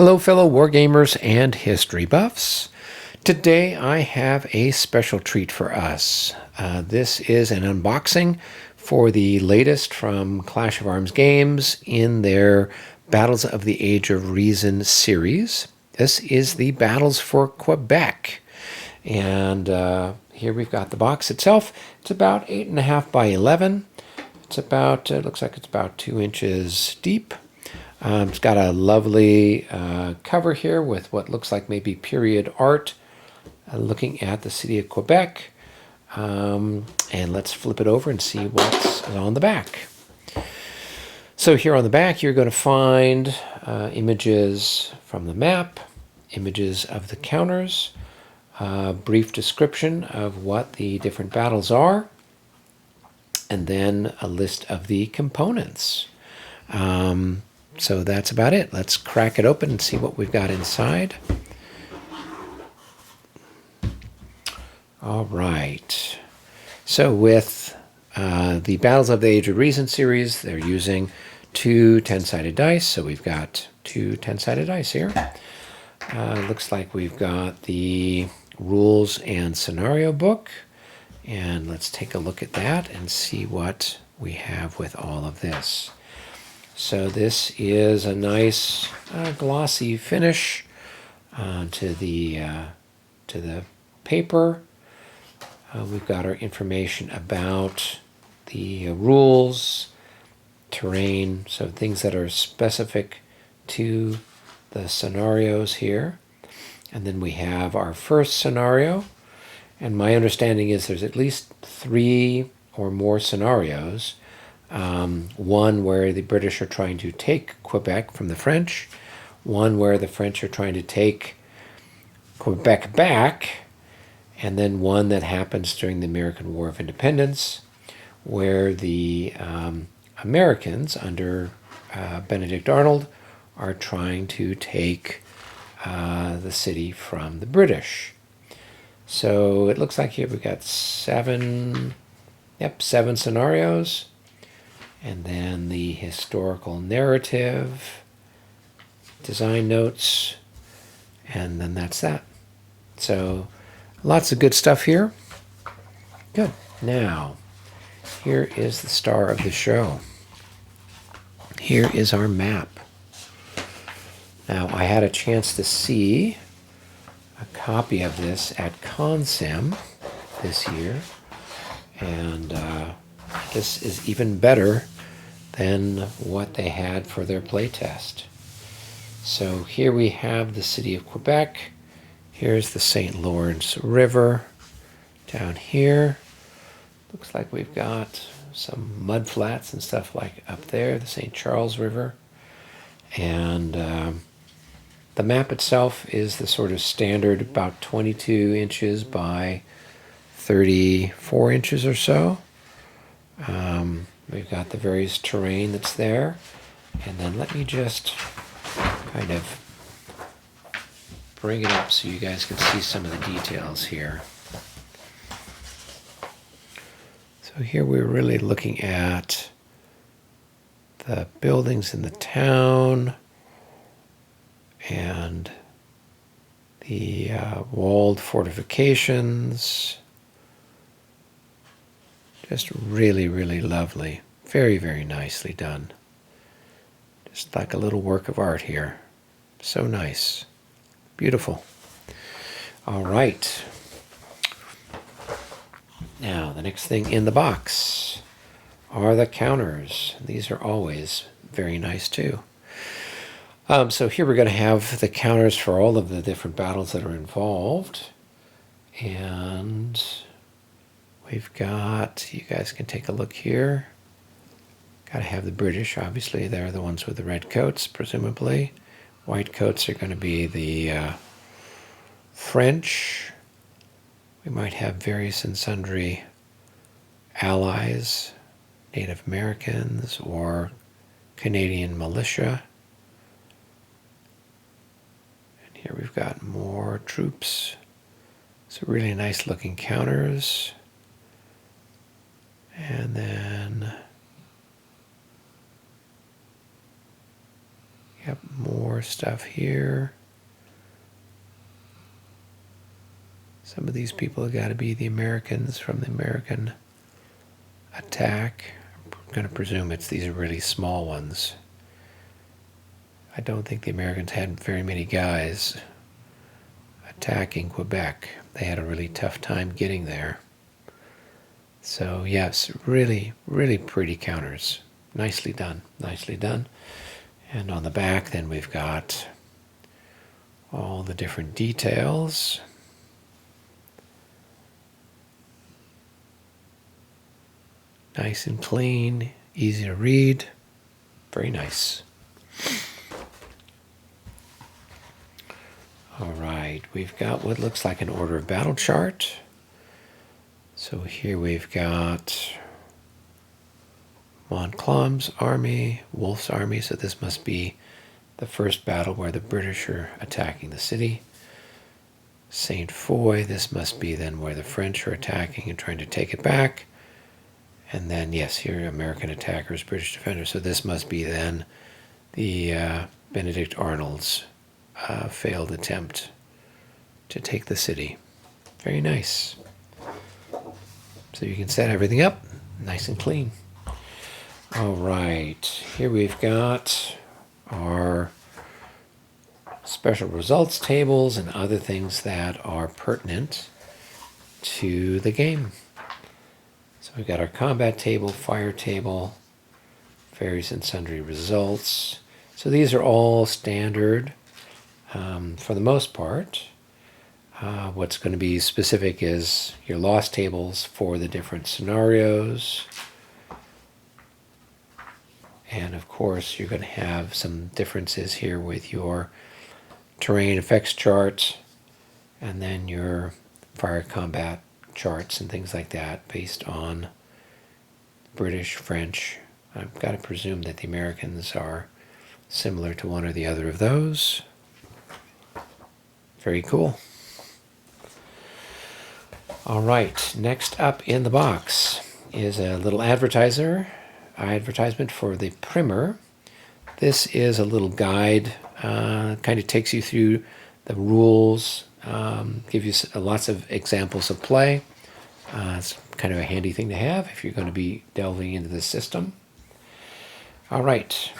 Hello, fellow wargamers and history buffs. Today I have a special treat for us. This is an unboxing for the latest from Clash of Arms Games in their Battles of the Age of Reason series. This is the Battles for Quebec. And here we've got the box itself. It's about 8.5 by 11. It's about, it looks like it's about 2 inches deep. It's got a lovely cover here with what looks like maybe period art looking at the city of Quebec. And let's flip it over and see what's on the back. So here on the back, you're going to find images from the map, images of the counters, a brief description of what the different battles are, and then a list of the components. So that's about it. Let's crack it open and see what we've got inside. All right. So with the Battles of the Age of Reason series, they're using 2 10-sided dice. So we've got 2 10-sided dice here. Looks like we've got the rules and scenario book. And let's take a look at that and see what we have with all of this. So this is a nice glossy finish to the paper. We've got our information about the rules, terrain, so things that are specific to the scenarios here. And then we have our first scenario. And my understanding is there's at least 3 or more scenarios. One where the British are trying to take Quebec from the French, one where the French are trying to take Quebec back, and then one that happens during the American War of Independence, where the Americans under Benedict Arnold are trying to take the city from the British. So it looks like here we've got 7 scenarios. And then the historical narrative, design notes, and then that's that. So lots of good stuff here. Good. Now, here is the star of the show. Here is our map. Now, I had a chance to see a copy of this at ConSim this year, and this is even better than what they had for their playtest. So here we have the city of Quebec. Here's the St. Lawrence River down here. Looks like we've got some mud flats and stuff like up there, the St. Charles River. And the map itself is the sort of standard about 22 inches by 34 inches or so. We've got the various terrain that's there. And then let me just kind of bring it up so you guys can see some of the details here. So here we're really looking at the buildings in the town and the walled fortifications. Just really, really lovely. Very, very nicely done. Just like a little work of art here. So nice. Beautiful. All right. Now, the next thing in the box are the counters. These are always very nice too. So here we're going to have the counters for all of the different battles that are involved. And we've got, you guys can take a look here. Got to have the British, obviously. They're the ones with the red coats, presumably. White coats are going to be the French. We might have various and sundry allies, Native Americans, or Canadian militia. And here we've got more troops. So really nice looking counters. And then, yep, more more stuff here. Some of these people have got to be the Americans from the American attack. I'm going to presume these are really small ones. I don't think the Americans had very many guys attacking Quebec. They had a really tough time getting there. So yes, really, really pretty counters. Nicely done, nicely done. And on the back then we've got all the different details. Nice and clean, easy to read. Very nice. All right, we've got what looks like an order of battle chart. So here we've got Montcalm's army, Wolfe's army, so this must be the first battle where the British are attacking the city. Saint Foy, this must be then where the French are attacking and trying to take it back. And then, yes, here American attackers, British defenders. So this must be then the Benedict Arnold's failed attempt to take the city. Very nice. So you can set everything up nice and clean. All right, here we've got our special results tables and other things that are pertinent to the game. So we've got our combat table, fire table, various and sundry results. So these are all standard for the most part. What's going to be specific is your loss tables for the different scenarios. And of course, you're going to have some differences here with your terrain effects charts and then your fire combat charts and things like that based on British, French. I've got to presume that the Americans are similar to one or the other of those. Very cool. All right, next up in the box is a little advertisement for the primer. This is a little guide, kind of takes you through the rules, give you lots of examples of play. It's kind of a handy thing to have if you're going to be delving into the system. All right,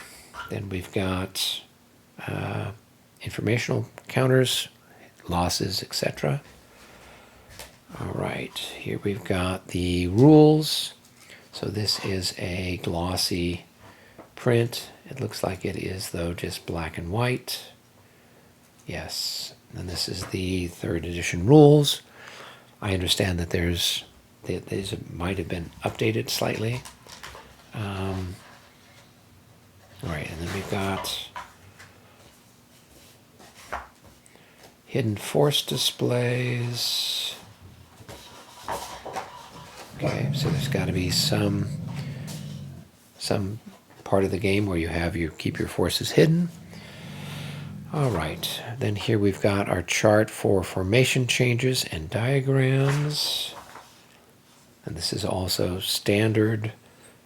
then we've got informational counters, losses, etc. All right, here we've got the rules. So this is a glossy print. It looks like it is, though, just black and white. Yes, and this is the 3rd edition rules. I understand that these might have been updated slightly. All right, and then we've got hidden force displays. Okay, so there's got to be some part of the game where you keep your forces hidden. All right, then here we've got our chart for formation changes and diagrams. And this is also standard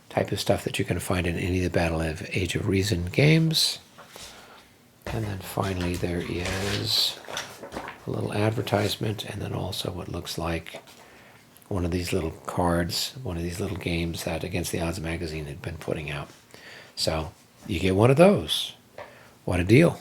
type of stuff that you can find in any of the Battle of Age of Reason games. And then finally there is a little advertisement and then also what looks like one of these little cards, one of these little games that Against the Odds magazine had been putting out. So you get one of those. What a deal.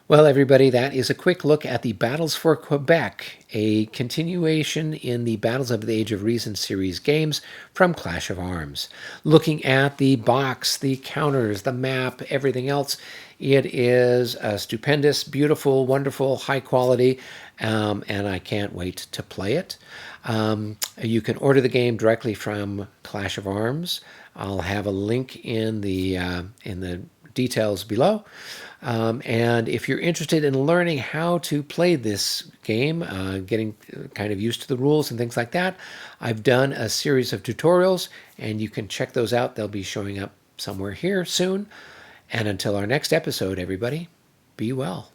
Well, everybody, that is a quick look at the Battles for Quebec, a continuation in the Battles of the Age of Reason series games from Clash of Arms. Looking at the box, the counters, the map, everything else, it is a stupendous, beautiful, wonderful, high quality, and I can't wait to play it. You can order the game directly from Clash of Arms. I'll have a link in the details below. And if you're interested in learning how to play this game, getting kind of used to the rules and things like that, I've done a series of tutorials, and you can check those out. They'll be showing up somewhere here soon. And until our next episode, everybody, be well.